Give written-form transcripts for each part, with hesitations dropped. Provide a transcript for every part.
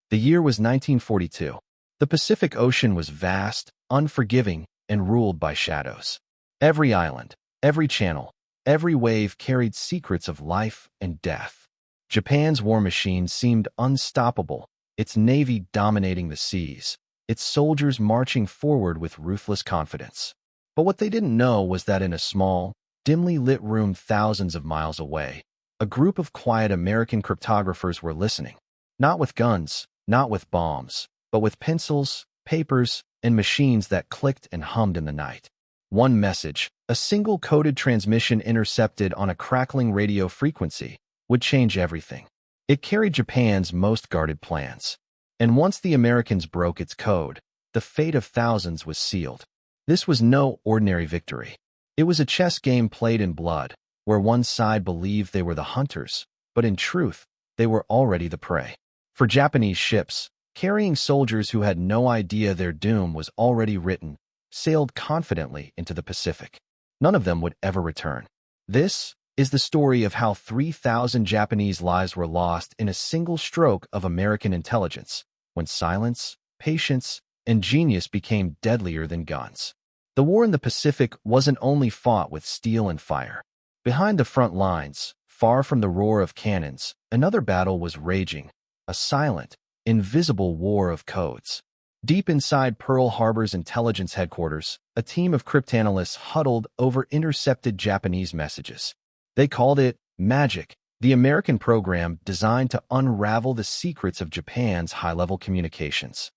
The year was 1942. The Pacific Ocean was vast, unforgiving, and ruled by shadows. Every island, every channel, every wave carried secrets of life and death. Japan's war machine seemed unstoppable, its navy dominating the seas, its soldiers marching forward with ruthless confidence. But what they didn't know was that in a small, dimly lit room thousands of miles away, a group of quiet American cryptographers were listening. Not with guns, not with bombs, but with pencils, papers, and machines that clicked and hummed in the night. One message, a single coded transmission intercepted on a crackling radio frequency, would change everything. It carried Japan's most guarded plans. And once the Americans broke its code, the fate of thousands was sealed. This was no ordinary victory. It was a chess game played in blood, where one side believed they were the hunters, but in truth, they were already the prey. For Japanese ships, carrying soldiers who had no idea their doom was already written, sailed confidently into the Pacific. None of them would ever return. This is the story of how 3,000 Japanese lives were lost in a single stroke of American intelligence, when silence, patience, and genius became deadlier than guns. The war in the Pacific wasn't only fought with steel and fire. Behind the front lines, far from the roar of cannons, another battle was raging, a silent, invisible war of codes. Deep inside Pearl Harbor's intelligence headquarters, a team of cryptanalysts huddled over intercepted Japanese messages. They called it Magic, the American program designed to unravel the secrets of Japan's high-level communications.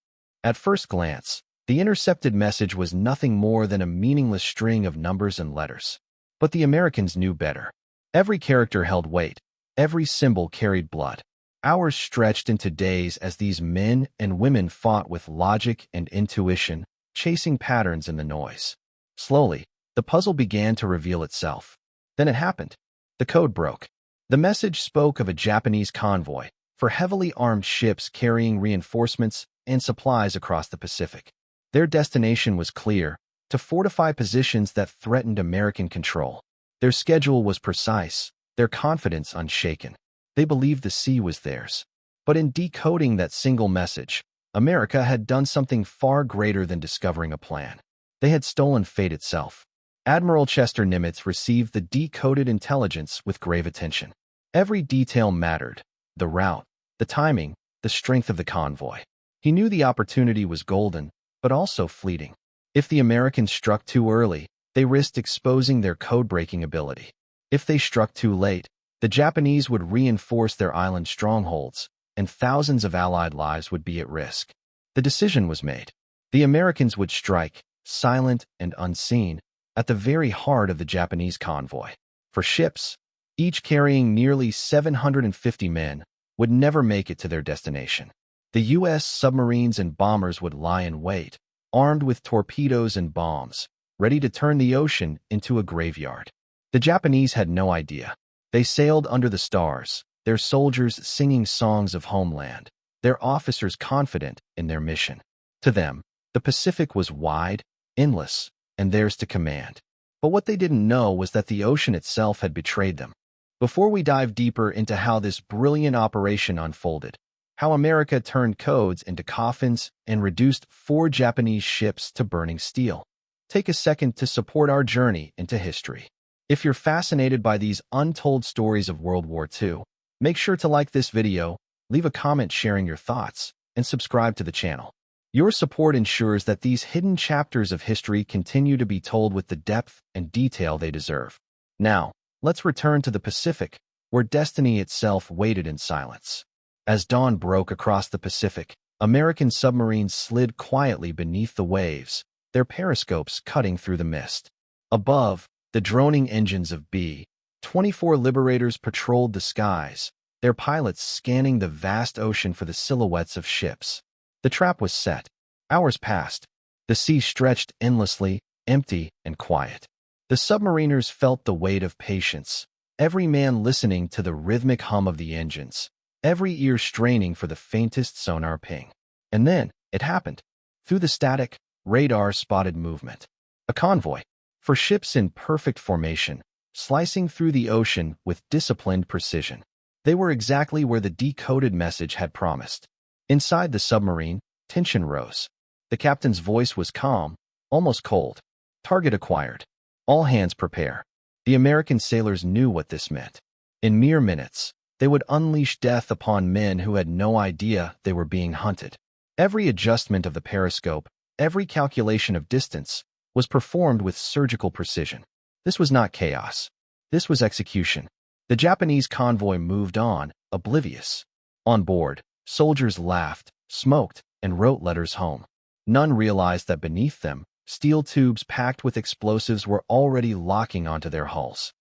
At first glance, the intercepted message was nothing more than a meaningless string of numbers and letters. But the Americans knew better. Every character held weight. Every symbol carried blood. Hours stretched into days as these men and women fought with logic and intuition, chasing patterns in the noise. Slowly, the puzzle began to reveal itself. Then it happened. The code broke. The message spoke of a Japanese convoy for heavily armed ships carrying reinforcements and supplies across the Pacific. Their destination was clear: to fortify positions that threatened American control. Their schedule was precise, their confidence unshaken. They believed the sea was theirs. But in decoding that single message, America had done something far greater than discovering a plan. They had stolen fate itself. Admiral Chester Nimitz received the decoded intelligence with grave attention. Every detail mattered: the route, the timing, the strength of the convoy. He knew the opportunity was golden, but also fleeting. If the Americans struck too early, they risked exposing their code-breaking ability. If they struck too late, the Japanese would reinforce their island strongholds, and thousands of Allied lives would be at risk. The decision was made. The Americans would strike, silent and unseen, at the very heart of the Japanese convoy. For ships, each carrying nearly 750 men, would never make it to their destination. The U.S. submarines and bombers would lie in wait, armed with torpedoes and bombs, ready to turn the ocean into a graveyard. The Japanese had no idea. They sailed under the stars, their soldiers singing songs of homeland, their officers confident in their mission. To them, the Pacific was wide, endless, and theirs to command. But what they didn't know was that the ocean itself had betrayed them. Before we dive deeper into how this brilliant operation unfolded, how America turned codes into coffins and reduced 4 Japanese ships to burning steel, take a second to support our journey into history. If you're fascinated by these untold stories of World War II, make sure to like this video, leave a comment sharing your thoughts, and subscribe to the channel. Your support ensures that these hidden chapters of history continue to be told with the depth and detail they deserve. Now, let's return to the Pacific, where destiny itself waited in silence. As dawn broke across the Pacific, American submarines slid quietly beneath the waves, their periscopes cutting through the mist. Above, the droning engines of B-24 Liberators patrolled the skies, their pilots scanning the vast ocean for the silhouettes of ships. The trap was set. Hours passed. The sea stretched endlessly, empty and quiet. The submariners felt the weight of patience, every man listening to the rhythmic hum of the engines, every ear straining for the faintest sonar ping. And then, it happened. Through the static, radar spotted movement. A convoy. For ships in perfect formation, slicing through the ocean with disciplined precision. They were exactly where the decoded message had promised. Inside the submarine, tension rose. The captain's voice was calm, almost cold. Target acquired. All hands prepare. The American sailors knew what this meant. In mere minutes, they would unleash death upon men who had no idea they were being hunted. Every adjustment of the periscope, every calculation of distance, was performed with surgical precision. This was not chaos. This was execution. The Japanese convoy moved on, oblivious. On board, soldiers laughed, smoked, and wrote letters home. None realized that beneath them, steel tubes packed with explosives were already locking onto their hulls.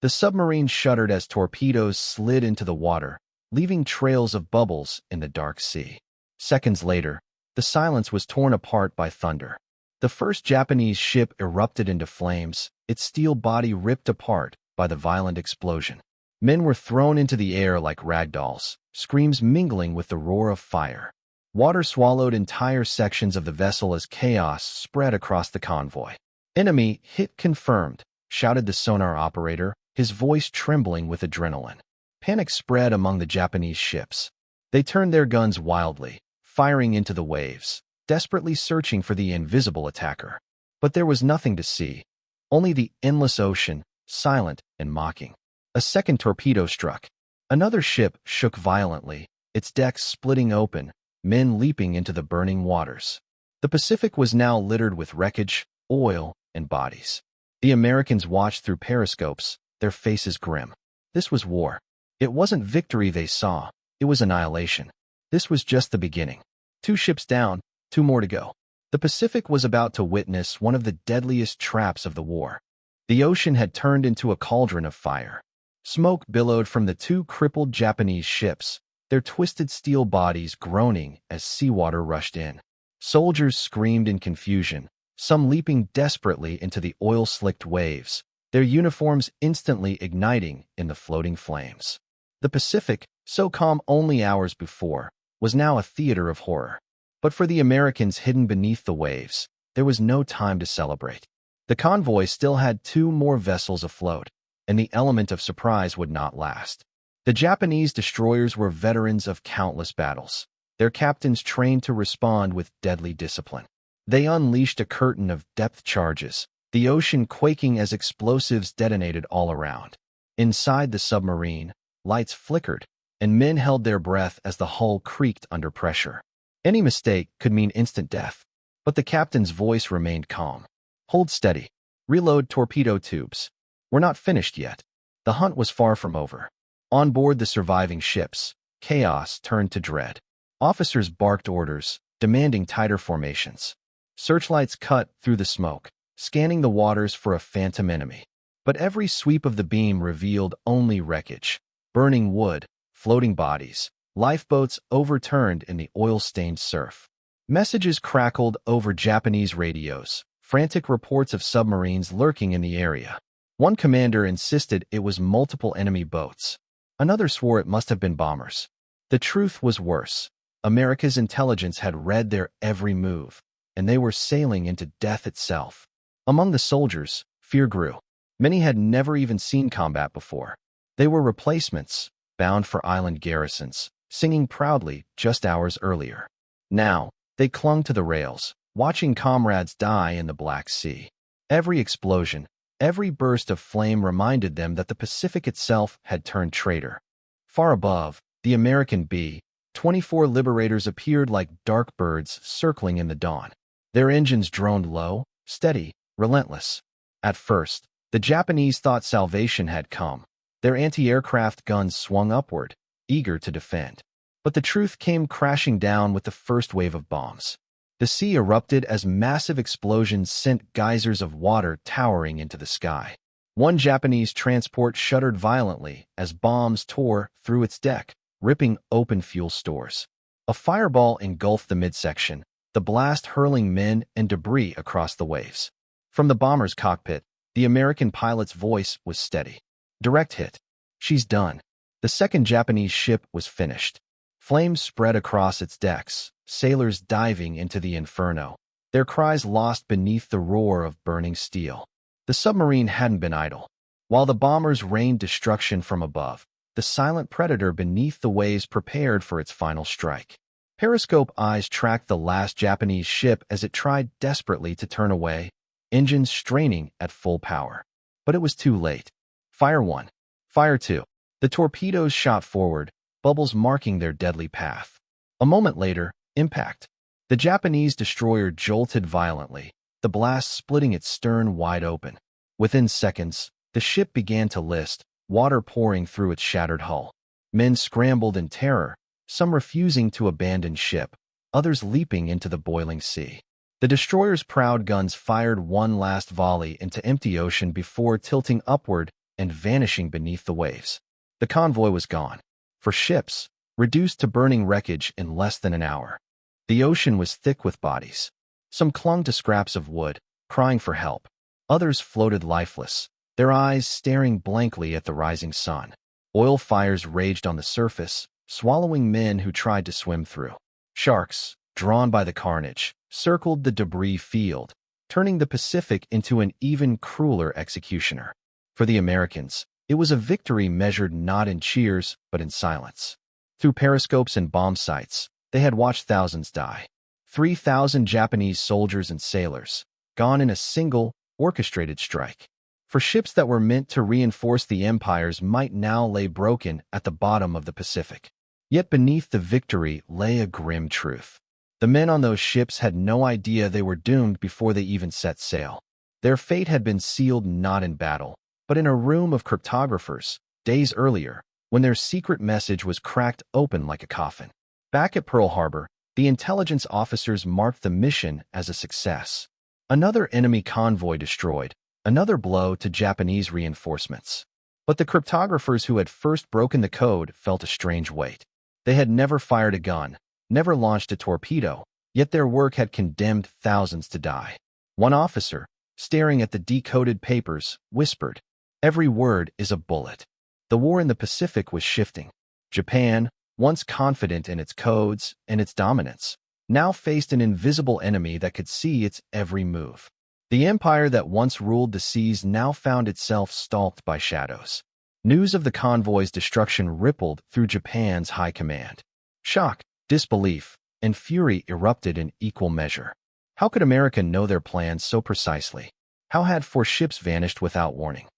The submarine shuddered as torpedoes slid into the water, leaving trails of bubbles in the dark sea. Seconds later, the silence was torn apart by thunder. The first Japanese ship erupted into flames, its steel body ripped apart by the violent explosion. Men were thrown into the air like ragdolls, screams mingling with the roar of fire. Water swallowed entire sections of the vessel as chaos spread across the convoy. "Enemy hit confirmed," shouted the sonar operator, his voice trembling with adrenaline. Panic spread among the Japanese ships. They turned their guns wildly, firing into the waves, desperately searching for the invisible attacker. But there was nothing to see, only the endless ocean, silent and mocking. A second torpedo struck. Another ship shook violently, its decks splitting open, men leaping into the burning waters. The Pacific was now littered with wreckage, oil, and bodies. The Americans watched through periscopes, their faces grim. This was war. It wasn't victory they saw, it was annihilation. This was just the beginning. 2 ships down, 2 more to go. The Pacific was about to witness one of the deadliest traps of the war. The ocean had turned into a cauldron of fire. Smoke billowed from the 2 crippled Japanese ships, their twisted steel bodies groaning as seawater rushed in. Soldiers screamed in confusion, some leaping desperately into the oil-slicked waves, their uniforms instantly igniting in the floating flames. The Pacific, so calm only hours before, was now a theater of horror. But for the Americans hidden beneath the waves, there was no time to celebrate. The convoy still had 2 more vessels afloat, and the element of surprise would not last. The Japanese destroyers were veterans of countless battles, their captains trained to respond with deadly discipline. They unleashed a curtain of depth charges, the ocean quaking as explosives detonated all around. Inside the submarine, lights flickered, and men held their breath as the hull creaked under pressure. Any mistake could mean instant death, but the captain's voice remained calm. "Hold steady. Reload torpedo tubes. We're not finished yet." The hunt was far from over. On board the surviving ships, chaos turned to dread. Officers barked orders, demanding tighter formations. Searchlights cut through the smoke, scanning the waters for a phantom enemy. But every sweep of the beam revealed only wreckage, burning wood, floating bodies, lifeboats overturned in the oil-stained surf. Messages crackled over Japanese radios, frantic reports of submarines lurking in the area. One commander insisted it was multiple enemy boats. Another swore it must have been bombers. The truth was worse. America's intelligence had read their every move, and they were sailing into death itself. Among the soldiers, fear grew. Many had never even seen combat before. They were replacements, bound for island garrisons, singing proudly just hours earlier. Now, they clung to the rails, watching comrades die in the Black Sea. Every explosion, every burst of flame reminded them that the Pacific itself had turned traitor. Far above, the American B-24 liberators appeared like dark birds circling in the dawn. Their engines droned low, steady, relentless. At first, the Japanese thought salvation had come. Their anti-aircraft guns swung upward, eager to defend. But the truth came crashing down with the first wave of bombs. The sea erupted as massive explosions sent geysers of water towering into the sky. One Japanese transport shuddered violently as bombs tore through its deck, ripping open fuel stores. A fireball engulfed the midsection, the blast hurling men and debris across the waves. From the bomber's cockpit, the American pilot's voice was steady. "Direct hit. She's done." The second Japanese ship was finished. Flames spread across its decks, sailors diving into the inferno, their cries lost beneath the roar of burning steel. The submarine hadn't been idle. While the bombers rained destruction from above, the silent predator beneath the waves prepared for its final strike. Periscope eyes tracked the last Japanese ship as it tried desperately to turn away, engines straining at full power. But it was too late. Fire 1. Fire 2. The torpedoes shot forward, bubbles marking their deadly path. A moment later, impact. The Japanese destroyer jolted violently, the blast splitting its stern wide open. Within seconds, the ship began to list, water pouring through its shattered hull. Men scrambled in terror, some refusing to abandon ship, others leaping into the boiling sea. The destroyer's proud guns fired one last volley into empty ocean before tilting upward and vanishing beneath the waves. The convoy was gone. For ships, reduced to burning wreckage in less than an hour. The ocean was thick with bodies. Some clung to scraps of wood, crying for help. Others floated lifeless, their eyes staring blankly at the rising sun. Oil fires raged on the surface, swallowing men who tried to swim through. Sharks, drawn by the carnage, circled the debris field, turning the Pacific into an even crueler executioner. For the Americans, it was a victory measured not in cheers but in silence. Through periscopes and bomb sights, they had watched thousands die. 3,000 Japanese soldiers and sailors, gone in a single, orchestrated strike. For ships that were meant to reinforce the empires might now lay broken at the bottom of the Pacific. Yet beneath the victory lay a grim truth. The men on those ships had no idea they were doomed before they even set sail. Their fate had been sealed not in battle, but in a room of cryptographers, days earlier, when their secret message was cracked open like a coffin. Back at Pearl Harbor, the intelligence officers marked the mission as a success. Another enemy convoy destroyed, another blow to Japanese reinforcements. But the cryptographers who had first broken the code felt a strange weight. They had never fired a gun, never launched a torpedo, yet their work had condemned thousands to die. One officer, staring at the decoded papers, whispered, "Every word is a bullet." The war in the Pacific was shifting. Japan, once confident in its codes and its dominance, now faced an invisible enemy that could see its every move. The empire that once ruled the seas now found itself stalked by shadows. News of the convoy's destruction rippled through Japan's high command. Shock, disbelief, and fury erupted in equal measure. How could America know their plans so precisely? How had 4 ships vanished without warning?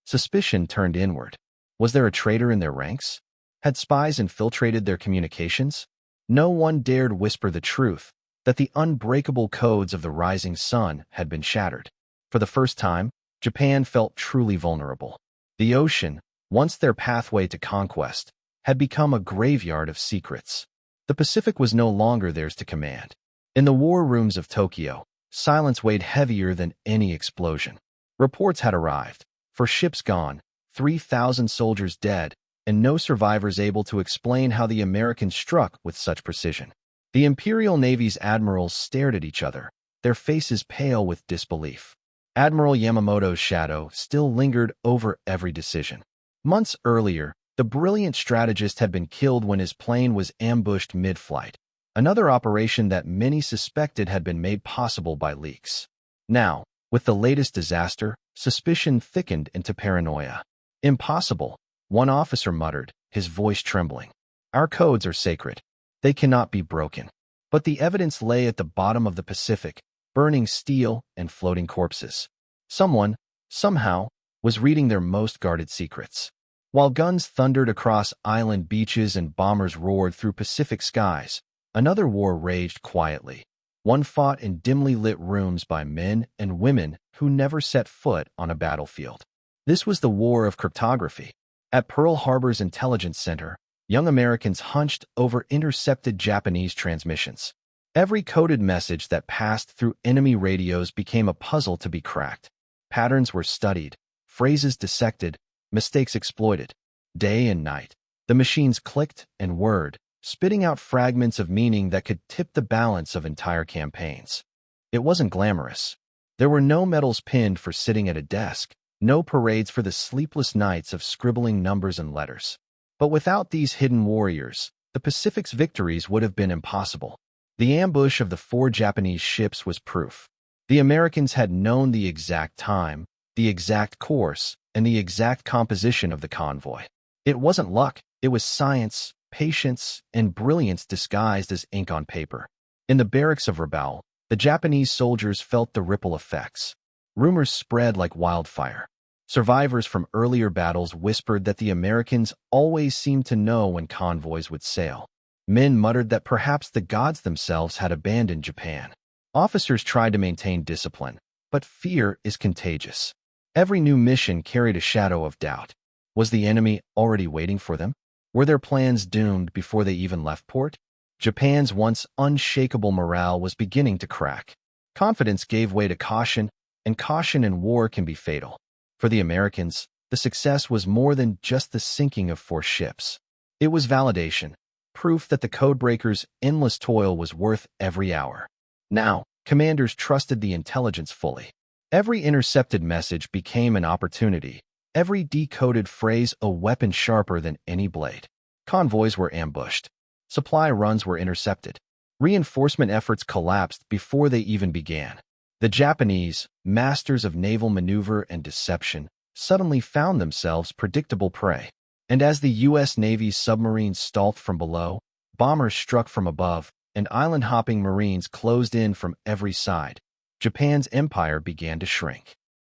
Suspicion turned inward. Was there a traitor in their ranks? Had spies infiltrated their communications? No one dared whisper the truth, that the unbreakable codes of the rising sun had been shattered. For the first time, Japan felt truly vulnerable. The ocean, once their pathway to conquest, had become a graveyard of secrets. The Pacific was no longer theirs to command. In the war rooms of Tokyo, silence weighed heavier than any explosion. Reports had arrived, 4 ships gone, 3,000 soldiers dead, and no survivors able to explain how the Americans struck with such precision. The Imperial Navy's admirals stared at each other, their faces pale with disbelief. Admiral Yamamoto's shadow still lingered over every decision. Months earlier, the brilliant strategist had been killed when his plane was ambushed mid-flight, another operation that many suspected had been made possible by leaks. Now, with the latest disaster, suspicion thickened into paranoia. "Impossible," one officer muttered, his voice trembling. "Our codes are sacred. They cannot be broken." But the evidence lay at the bottom of the Pacific, burning steel and floating corpses. Someone, somehow, was reading their most guarded secrets. While guns thundered across island beaches and bombers roared through Pacific skies, another war raged quietly. One fought in dimly lit rooms by men and women who never set foot on a battlefield. This was the war of cryptography. At Pearl Harbor's intelligence center, young Americans hunched over intercepted Japanese transmissions. Every coded message that passed through enemy radios became a puzzle to be cracked. Patterns were studied, phrases dissected, mistakes exploited. Day and night, the machines clicked and whirred, spitting out fragments of meaning that could tip the balance of entire campaigns. It wasn't glamorous. There were no medals pinned for sitting at a desk, no parades for the sleepless nights of scribbling numbers and letters. But without these hidden warriors, the Pacific's victories would have been impossible. The ambush of the 4 Japanese ships was proof. The Americans had known the exact time, the exact course, and the exact composition of the convoy. It wasn't luck, it was science, patience, and brilliance disguised as ink on paper. In the barracks of Naval, the Japanese soldiers felt the ripple effects. Rumors spread like wildfire. Survivors from earlier battles whispered that the Americans always seemed to know when convoys would sail. Men muttered that perhaps the gods themselves had abandoned Japan. Officers tried to maintain discipline, but fear is contagious. Every new mission carried a shadow of doubt. Was the enemy already waiting for them? Were their plans doomed before they even left port? Japan's once unshakable morale was beginning to crack. Confidence gave way to caution, and caution in war can be fatal. For the Americans, the success was more than just the sinking of 4 ships. It was validation, proof that the codebreakers' endless toil was worth every hour. Now, commanders trusted the intelligence fully. Every intercepted message became an opportunity, every decoded phrase a weapon sharper than any blade. Convoys were ambushed. Supply runs were intercepted. Reinforcement efforts collapsed before they even began. The Japanese, masters of naval maneuver and deception, suddenly found themselves predictable prey. And as the U.S. Navy's submarines stalked from below, bombers struck from above, and island-hopping Marines closed in from every side, Japan's empire began to shrink.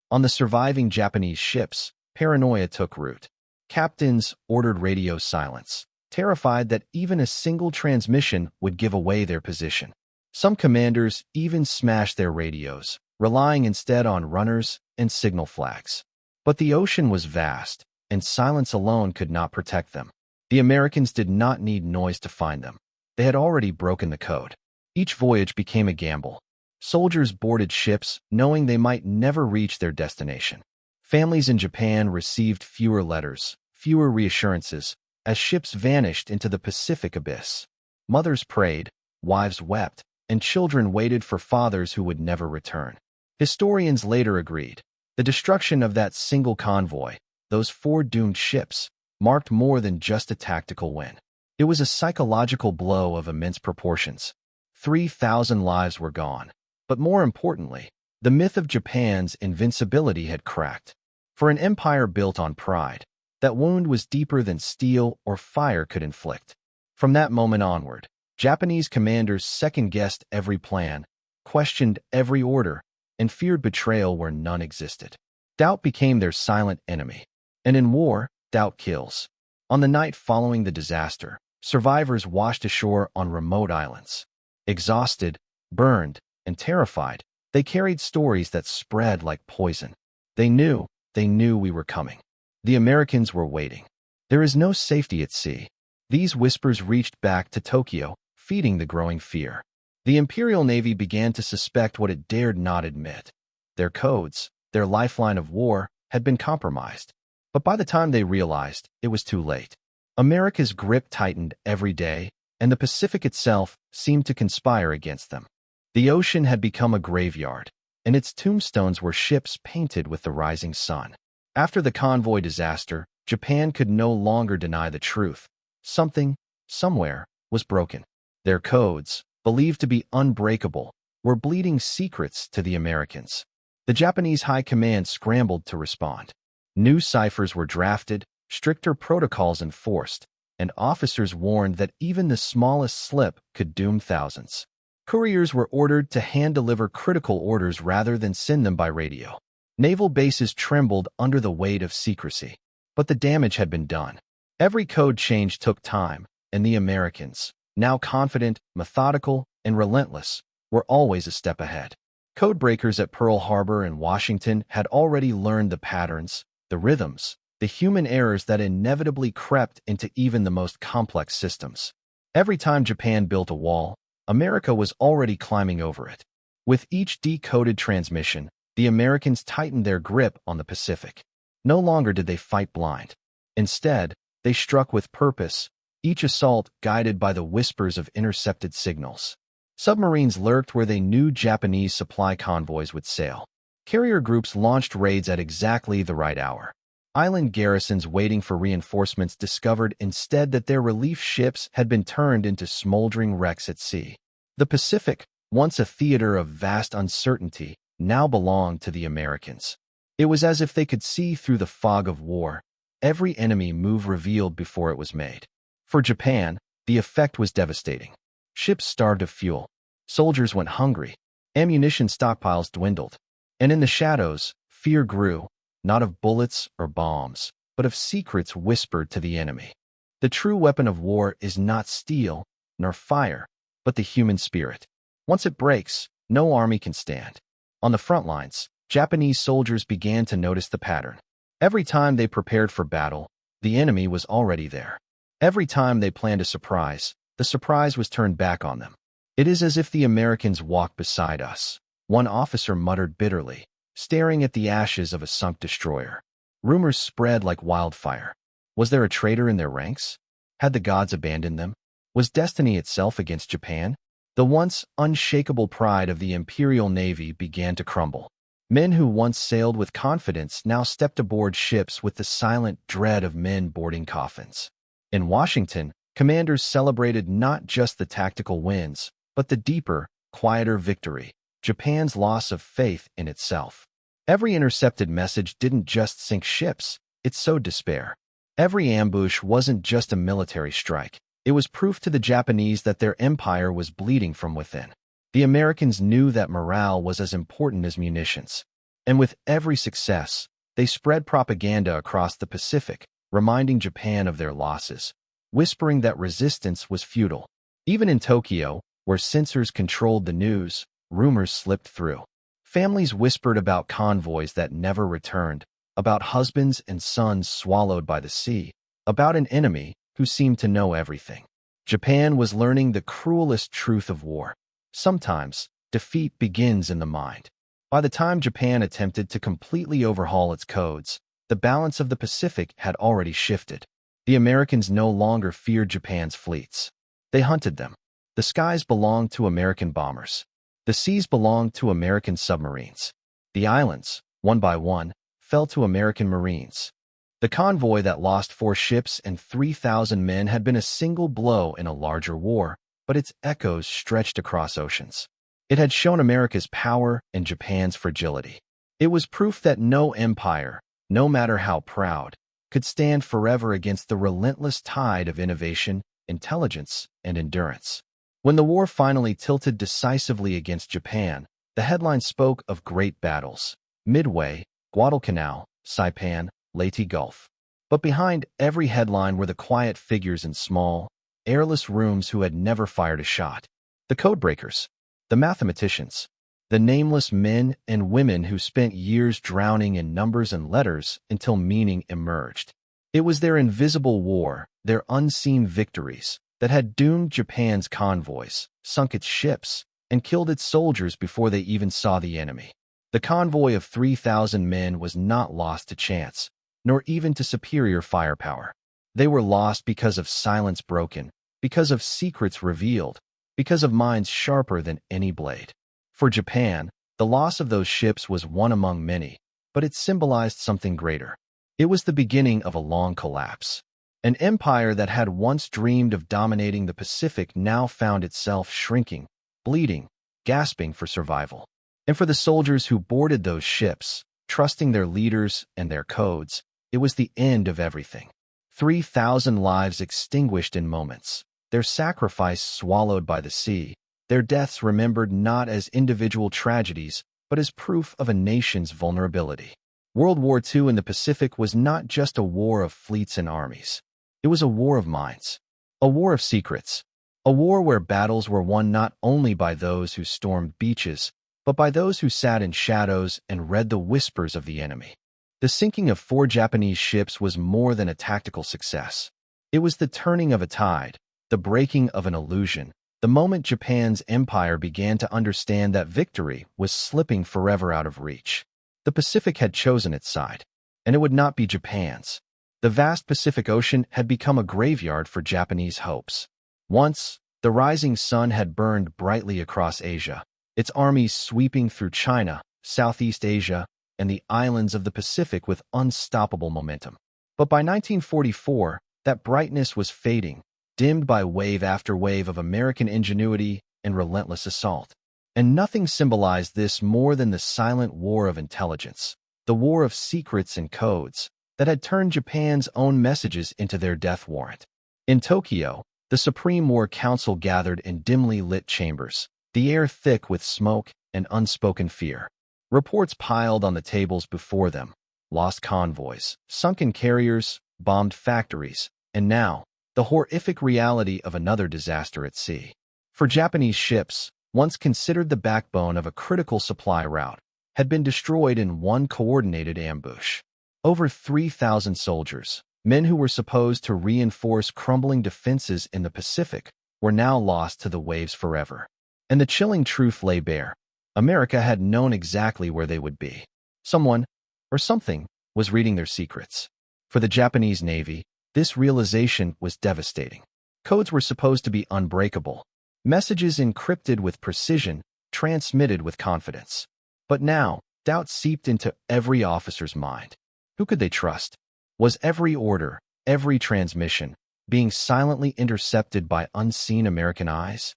On the surviving Japanese ships, paranoia took root. Captains ordered radio silence, terrified that even a single transmission would give away their position. Some commanders even smashed their radios, relying instead on runners and signal flags. But the ocean was vast, and silence alone could not protect them. The Americans did not need noise to find them. They had already broken the code. Each voyage became a gamble. Soldiers boarded ships, knowing they might never reach their destination. Families in Japan received fewer letters, fewer reassurances, as ships vanished into the Pacific abyss. Mothers prayed, wives wept, and children waited for fathers who would never return. Historians later agreed. The destruction of that single convoy, those 4 doomed ships, marked more than just a tactical win. It was a psychological blow of immense proportions. 3,000 lives were gone. But more importantly, the myth of Japan's invincibility had cracked. For an empire built on pride, that wound was deeper than steel or fire could inflict. From that moment onward, Japanese commanders second-guessed every plan, questioned every order, and feared betrayal where none existed. Doubt became their silent enemy. And in war, doubt kills. On the night following the disaster, survivors washed ashore on remote islands. Exhausted, burned, and terrified, they carried stories that spread like poison. They knew we were coming. The Americans were waiting. There is no safety at sea. These whispers reached back to Tokyo, feeding the growing fear. The Imperial Navy began to suspect what it dared not admit. Their codes, their lifeline of war, had been compromised. But by the time they realized, it was too late. America's grip tightened every day, and the Pacific itself seemed to conspire against them. The ocean had become a graveyard, and its tombstones were ships painted with the rising sun. After the convoy disaster, Japan could no longer deny the truth. Something, somewhere, was broken. Their codes, believed to be unbreakable, were bleeding secrets to the Americans. The Japanese high command scrambled to respond. New ciphers were drafted, stricter protocols enforced, and officers warned that even the smallest slip could doom thousands. Couriers were ordered to hand-deliver critical orders rather than send them by radio. Naval bases trembled under the weight of secrecy. But the damage had been done. Every code change took time, and the Americans, now confident, methodical, and relentless, were always a step ahead. Codebreakers at Pearl Harbor and Washington had already learned the patterns, the rhythms, the human errors that inevitably crept into even the most complex systems. Every time Japan built a wall, America was already climbing over it. With each decoded transmission, the Americans tightened their grip on the Pacific. No longer did they fight blind. Instead, they struck with purpose, each assault guided by the whispers of intercepted signals. Submarines lurked where they knew Japanese supply convoys would sail. Carrier groups launched raids at exactly the right hour. Island garrisons waiting for reinforcements discovered instead that their relief ships had been turned into smoldering wrecks at sea. The Pacific, once a theater of vast uncertainty, now belonged to the Americans. It was as if they could see through the fog of war, every enemy move revealed before it was made. For Japan, the effect was devastating. Ships starved of fuel. Soldiers went hungry. Ammunition stockpiles dwindled. And in the shadows, fear grew, not of bullets or bombs, but of secrets whispered to the enemy. The true weapon of war is not steel nor fire, but the human spirit. Once it breaks, no army can stand. On the front lines, Japanese soldiers began to notice the pattern. Every time they prepared for battle, the enemy was already there. Every time they planned a surprise, the surprise was turned back on them. It is as if the Americans walked beside us, one officer muttered bitterly, staring at the ashes of a sunk destroyer. Rumors spread like wildfire. Was there a traitor in their ranks? Had the gods abandoned them? Was destiny itself against Japan? The once unshakable pride of the Imperial Navy began to crumble. Men who once sailed with confidence now stepped aboard ships with the silent dread of men boarding coffins. In Washington, commanders celebrated not just the tactical wins, but the deeper, quieter victory, Japan's loss of faith in itself. Every intercepted message didn't just sink ships, it sowed despair. Every ambush wasn't just a military strike. It was proof to the Japanese that their empire was bleeding from within. The Americans knew that morale was as important as munitions. And with every success, they spread propaganda across the Pacific, reminding Japan of their losses, whispering that resistance was futile. Even in Tokyo, where censors controlled the news, rumors slipped through. Families whispered about convoys that never returned, about husbands and sons swallowed by the sea, about an enemy who seemed to know everything. Japan was learning the cruelest truth of war. Sometimes, defeat begins in the mind. By the time Japan attempted to completely overhaul its codes, the balance of the Pacific had already shifted. The Americans no longer feared Japan's fleets. They hunted them. The skies belonged to American bombers. The seas belonged to American submarines. The islands, one by one, fell to American Marines. The convoy that lost 4 ships and 3,000 men had been a single blow in a larger war, but its echoes stretched across oceans. It had shown America's power and Japan's fragility. It was proof that no empire, no matter how proud, could stand forever against the relentless tide of innovation, intelligence, and endurance. When the war finally tilted decisively against Japan, the headlines spoke of great battles: Midway, Guadalcanal, Saipan, Leyte Gulf. But behind every headline were the quiet figures in small, airless rooms who had never fired a shot. The codebreakers, the mathematicians, the nameless men and women who spent years drowning in numbers and letters until meaning emerged. It was their invisible war, their unseen victories, that had doomed Japan's convoys, sunk its ships, and killed its soldiers before they even saw the enemy. The convoy of 3,000 men was not lost to chance, nor even to superior firepower. They were lost because of silence broken, because of secrets revealed, because of minds sharper than any blade. For Japan, the loss of those ships was one among many, but it symbolized something greater. It was the beginning of a long collapse. An empire that had once dreamed of dominating the Pacific now found itself shrinking, bleeding, gasping for survival. And for the soldiers who boarded those ships, trusting their leaders and their codes, it was the end of everything. 3,000 lives extinguished in moments, their sacrifice swallowed by the sea, their deaths remembered not as individual tragedies, but as proof of a nation's vulnerability. World War II in the Pacific was not just a war of fleets and armies. It was a war of minds, a war of secrets, a war where battles were won not only by those who stormed beaches, but by those who sat in shadows and read the whispers of the enemy. The sinking of 4 Japanese ships was more than a tactical success. It was the turning of a tide, the breaking of an illusion, the moment Japan's empire began to understand that victory was slipping forever out of reach. The Pacific had chosen its side, and it would not be Japan's. The vast Pacific Ocean had become a graveyard for Japanese hopes. Once, the rising sun had burned brightly across Asia, its armies sweeping through China, Southeast Asia, and the islands of the Pacific with unstoppable momentum. But by 1944, that brightness was fading, dimmed by wave after wave of American ingenuity and relentless assault. And nothing symbolized this more than the silent war of intelligence, the war of secrets and codes, that had turned Japan's own messages into their death warrant. In Tokyo, the Supreme War Council gathered in dimly lit chambers, the air thick with smoke and unspoken fear. Reports piled on the tables before them: lost convoys, sunken carriers, bombed factories, and now, the horrific reality of another disaster at sea. For Japanese ships, once considered the backbone of a critical supply route, had been destroyed in one coordinated ambush. Over 3,000 soldiers, men who were supposed to reinforce crumbling defenses in the Pacific, were now lost to the waves forever. And the chilling truth lay bare. America had known exactly where they would be. Someone, or something, was reading their secrets. For the Japanese Navy, this realization was devastating. Codes were supposed to be unbreakable, messages encrypted with precision, transmitted with confidence. But now, doubt seeped into every officer's mind. Who could they trust? Was every order, every transmission, being silently intercepted by unseen American eyes?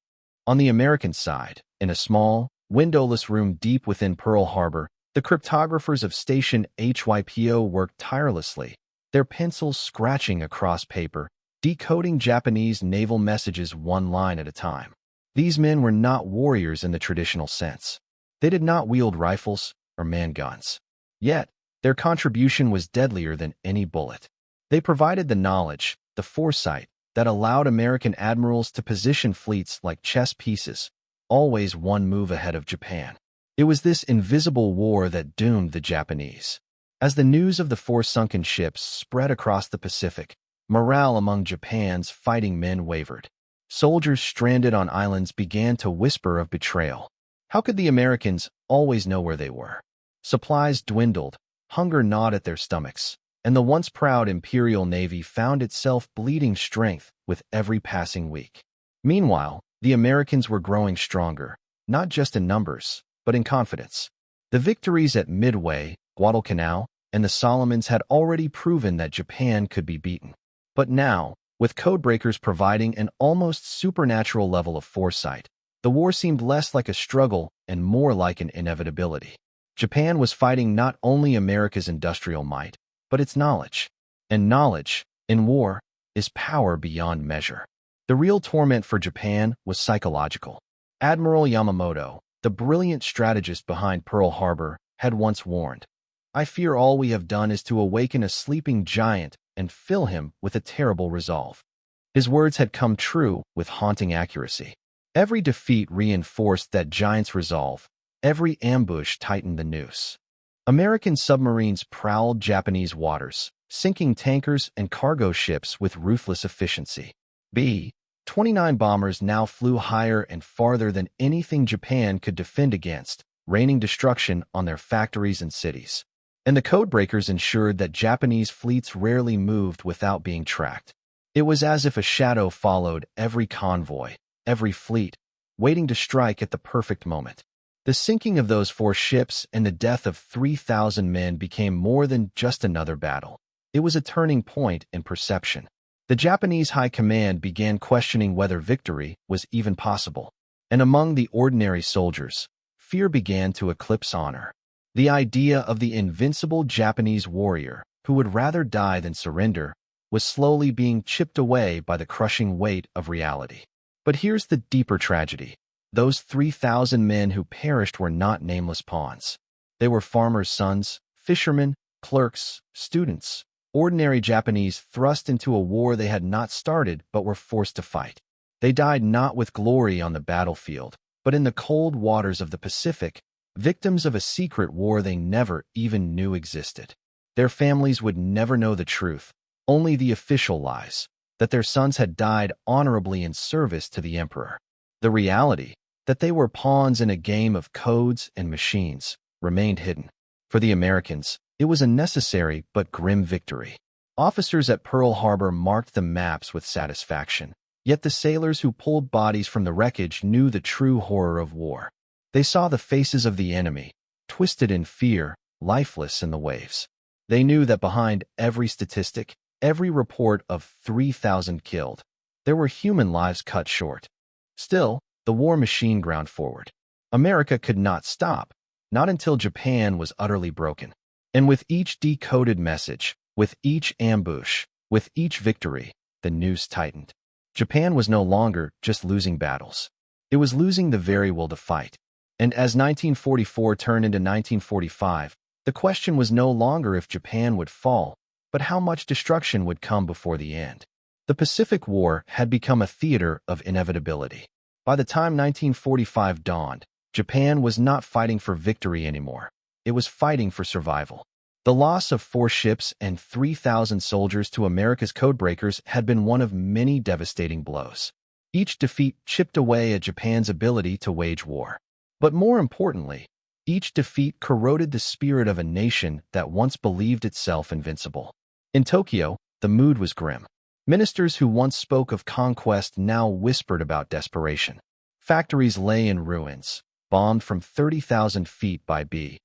On the American side, in a small, windowless room deep within Pearl Harbor, the cryptographers of Station HYPO worked tirelessly, their pencils scratching across paper, decoding Japanese naval messages one line at a time. These men were not warriors in the traditional sense. They did not wield rifles or man guns. Yet, their contribution was deadlier than any bullet. They provided the knowledge, the foresight, that allowed American admirals to position fleets like chess pieces, always one move ahead of Japan. It was this invisible war that doomed the Japanese. As the news of the 4 sunken ships spread across the Pacific, morale among Japan's fighting men wavered. Soldiers stranded on islands began to whisper of betrayal. How could the Americans always know where they were? Supplies dwindled, hunger gnawed at their stomachs, and the once proud Imperial Navy found itself bleeding strength with every passing week. Meanwhile, the Americans were growing stronger, not just in numbers, but in confidence. The victories at Midway, Guadalcanal, and the Solomons had already proven that Japan could be beaten. But now, with codebreakers providing an almost supernatural level of foresight, the war seemed less like a struggle and more like an inevitability. Japan was fighting not only America's industrial might, but its knowledge. And knowledge, in war, is power beyond measure. The real torment for Japan was psychological. Admiral Yamamoto, the brilliant strategist behind Pearl Harbor, had once warned, "I fear all we have done is to awaken a sleeping giant and fill him with a terrible resolve." His words had come true with haunting accuracy. Every defeat reinforced that giant's resolve. Every ambush tightened the noose. American submarines prowled Japanese waters, sinking tankers and cargo ships with ruthless efficiency. B-29 bombers now flew higher and farther than anything Japan could defend against, raining destruction on their factories and cities. And the codebreakers ensured that Japanese fleets rarely moved without being tracked. It was as if a shadow followed every convoy, every fleet, waiting to strike at the perfect moment. The sinking of those 4 ships and the death of 3,000 men became more than just another battle. It was a turning point in perception. The Japanese high command began questioning whether victory was even possible. And among the ordinary soldiers, fear began to eclipse honor. The idea of the invincible Japanese warrior, who would rather die than surrender, was slowly being chipped away by the crushing weight of reality. But here's the deeper tragedy. Those 3,000 men who perished were not nameless pawns. They were farmers' sons, fishermen, clerks, students, ordinary Japanese thrust into a war they had not started but were forced to fight. They died not with glory on the battlefield, but in the cold waters of the Pacific, victims of a secret war they never even knew existed. Their families would never know the truth, only the official lies, that their sons had died honorably in service to the emperor. The reality, that they were pawns in a game of codes and machines, remained hidden. For the Americans, it was a necessary but grim victory. Officers at Pearl Harbor marked the maps with satisfaction, yet the sailors who pulled bodies from the wreckage knew the true horror of war. They saw the faces of the enemy, twisted in fear, lifeless in the waves. They knew that behind every statistic, every report of 3,000 killed, there were human lives cut short. Still, the war machine ground forward. America could not stop, not until Japan was utterly broken. And with each decoded message, with each ambush, with each victory, the noose tightened. Japan was no longer just losing battles. It was losing the very will to fight. And as 1944 turned into 1945, the question was no longer if Japan would fall, but how much destruction would come before the end. The Pacific War had become a theater of inevitability. By the time 1945 dawned, Japan was not fighting for victory anymore. It was fighting for survival. The loss of 4 ships and 3,000 soldiers to America's codebreakers had been one of many devastating blows. Each defeat chipped away at Japan's ability to wage war. But more importantly, each defeat corroded the spirit of a nation that once believed itself invincible. In Tokyo, the mood was grim. Ministers who once spoke of conquest now whispered about desperation. Factories lay in ruins, bombed from 30,000 feet by B-29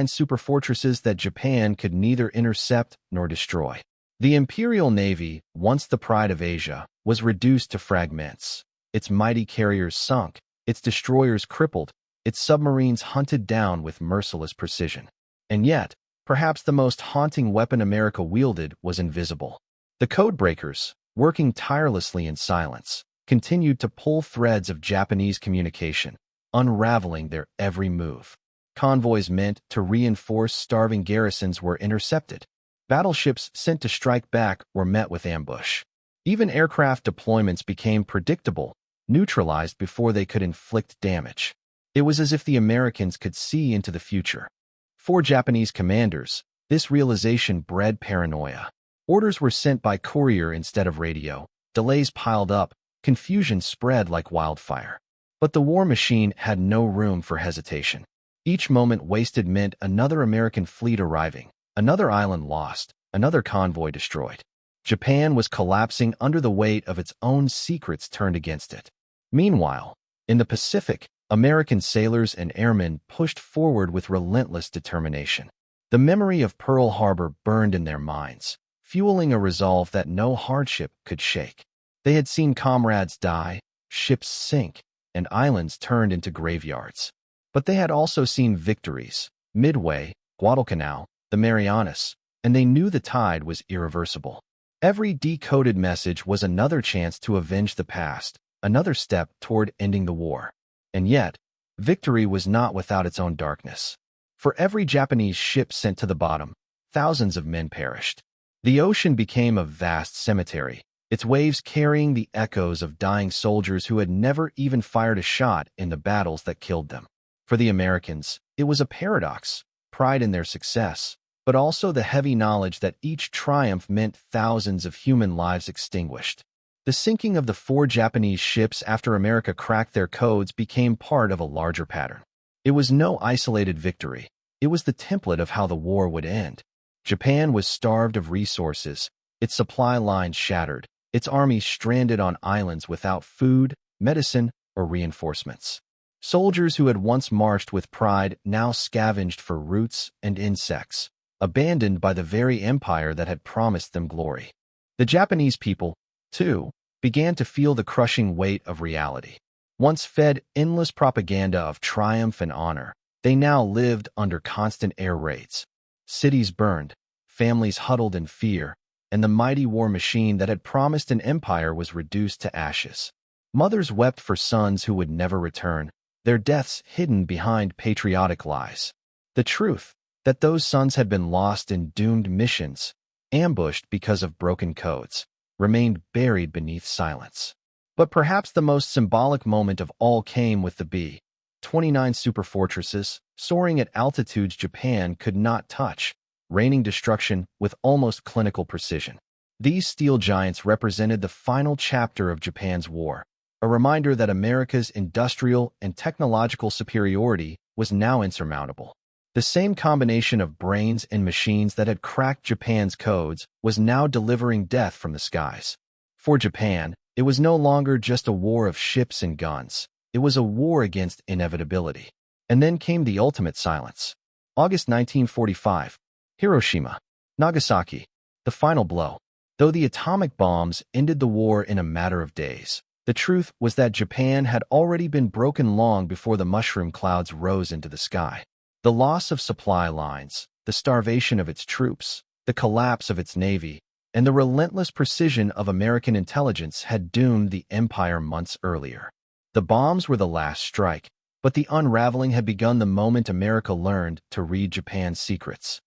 superfortresses that Japan could neither intercept nor destroy. The Imperial Navy, once the pride of Asia, was reduced to fragments. Its mighty carriers sunk, its destroyers crippled, its submarines hunted down with merciless precision. And yet, perhaps the most haunting weapon America wielded was invisible. The codebreakers, working tirelessly in silence, continued to pull threads of Japanese communication, unraveling their every move. Convoys meant to reinforce starving garrisons were intercepted. Battleships sent to strike back were met with ambush. Even aircraft deployments became predictable, neutralized before they could inflict damage. It was as if the Americans could see into the future. For Japanese commanders, this realization bred paranoia. Orders were sent by courier instead of radio. Delays piled up. Confusion spread like wildfire. But the war machine had no room for hesitation. Each moment wasted meant another American fleet arriving, another island lost, another convoy destroyed. Japan was collapsing under the weight of its own secrets turned against it. Meanwhile, in the Pacific, American sailors and airmen pushed forward with relentless determination. The memory of Pearl Harbor burned in their minds, fueling a resolve that no hardship could shake. They had seen comrades die, ships sink, and islands turned into graveyards. But they had also seen victories, Midway, Guadalcanal, the Marianas, and they knew the tide was irreversible. Every decoded message was another chance to avenge the past, another step toward ending the war. And yet, victory was not without its own darkness. For every Japanese ship sent to the bottom, thousands of men perished. The ocean became a vast cemetery, its waves carrying the echoes of dying soldiers who had never even fired a shot in the battles that killed them. For the Americans, it was a paradox, pride in their success, but also the heavy knowledge that each triumph meant thousands of human lives extinguished. The sinking of the 4 Japanese ships after America cracked their codes became part of a larger pattern. It was no isolated victory. It was the template of how the war would end. Japan was starved of resources, its supply lines shattered, its army stranded on islands without food, medicine, or reinforcements. Soldiers who had once marched with pride now scavenged for roots and insects, abandoned by the very empire that had promised them glory. The Japanese people, too, began to feel the crushing weight of reality. Once fed endless propaganda of triumph and honor, they now lived under constant air raids. Cities burned, families huddled in fear, and the mighty war machine that had promised an empire was reduced to ashes. Mothers wept for sons who would never return, their deaths hidden behind patriotic lies. The truth, that those sons had been lost in doomed missions, ambushed because of broken codes, remained buried beneath silence. But perhaps the most symbolic moment of all came with the B-29 superfortresses, soaring at altitudes Japan could not touch, raining destruction with almost clinical precision. These steel giants represented the final chapter of Japan's war, a reminder that America's industrial and technological superiority was now insurmountable. The same combination of brains and machines that had cracked Japan's codes was now delivering death from the skies. For Japan, it was no longer just a war of ships and guns. It was a war against inevitability. And then came the ultimate silence. August 1945. Hiroshima, Nagasaki. The final blow. Though the atomic bombs ended the war in a matter of days, the truth was that Japan had already been broken long before the mushroom clouds rose into the sky. The loss of supply lines, the starvation of its troops, the collapse of its navy, and the relentless precision of American intelligence had doomed the empire months earlier. The bombs were the last strike, but the unraveling had begun the moment America learned to read Japan's secrets.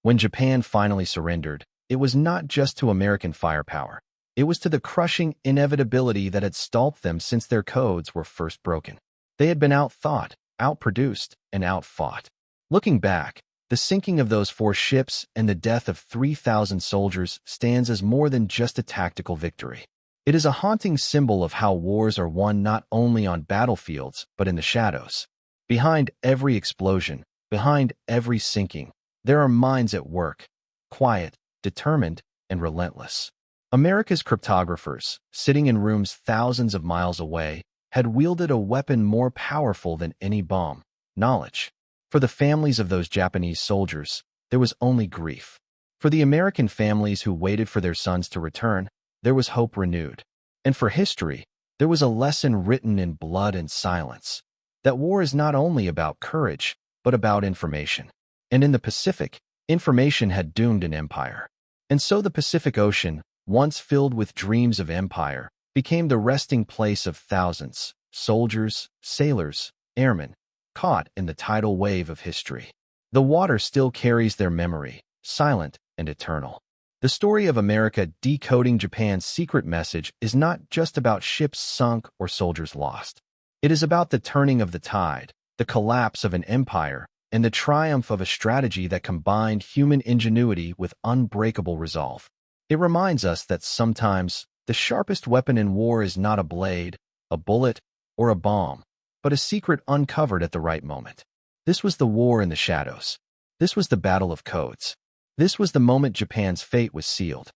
When Japan finally surrendered, it was not just to American firepower. It was to the crushing inevitability that had stalked them since their codes were first broken. They had been outthought, outproduced, and outfought. Looking back, the sinking of those 4 ships and the death of 3,000 soldiers stands as more than just a tactical victory. It is a haunting symbol of how wars are won not only on battlefields but in the shadows. Behind every explosion, behind every sinking, there are minds at work, quiet, determined, and relentless. America's cryptographers, sitting in rooms thousands of miles away, had wielded a weapon more powerful than any bomb: knowledge. For the families of those Japanese soldiers, there was only grief. For the American families who waited for their sons to return, there was hope renewed. And for history, there was a lesson written in blood and silence: that war is not only about courage, but about information. And in the Pacific, information had doomed an empire. And so the Pacific Ocean, once filled with dreams of empire, became the resting place of thousands, soldiers, sailors, airmen, caught in the tidal wave of history. The water still carries their memory, silent and eternal. The story of America decoding Japan's secret message is not just about ships sunk or soldiers lost. It is about the turning of the tide, the collapse of an empire, and the triumph of a strategy that combined human ingenuity with unbreakable resolve. It reminds us that sometimes the sharpest weapon in war is not a blade, a bullet, or a bomb, but a secret uncovered at the right moment. This was the war in the shadows. This was the battle of codes. This was the moment Japan's fate was sealed.